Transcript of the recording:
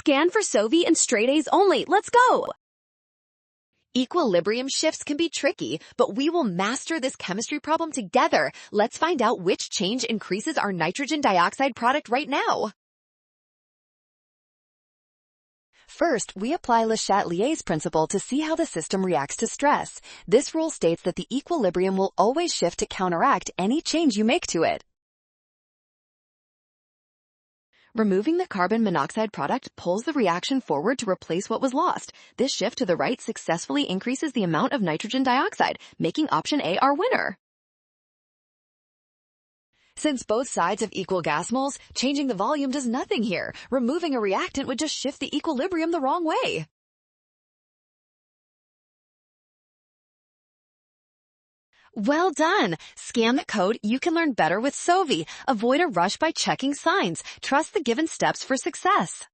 Scan for Sovi and straight A's only. Let's go! Equilibrium shifts can be tricky, but we will master this chemistry problem together. Let's find out which change increases our nitrogen dioxide product right now. First, we apply Le Chatelier's principle to see how the system reacts to stress. This rule states that the equilibrium will always shift to counteract any change you make to it. Removing the carbon monoxide product pulls the reaction forward to replace what was lost. This shift to the right successfully increases the amount of nitrogen dioxide, making option A our winner. Since both sides have equal gas moles, changing the volume does nothing here. Removing a reactant would just shift the equilibrium the wrong way. Well done! Scan the code. You can learn better with Sovi. Avoid a rush by checking signs. Trust the given steps for success.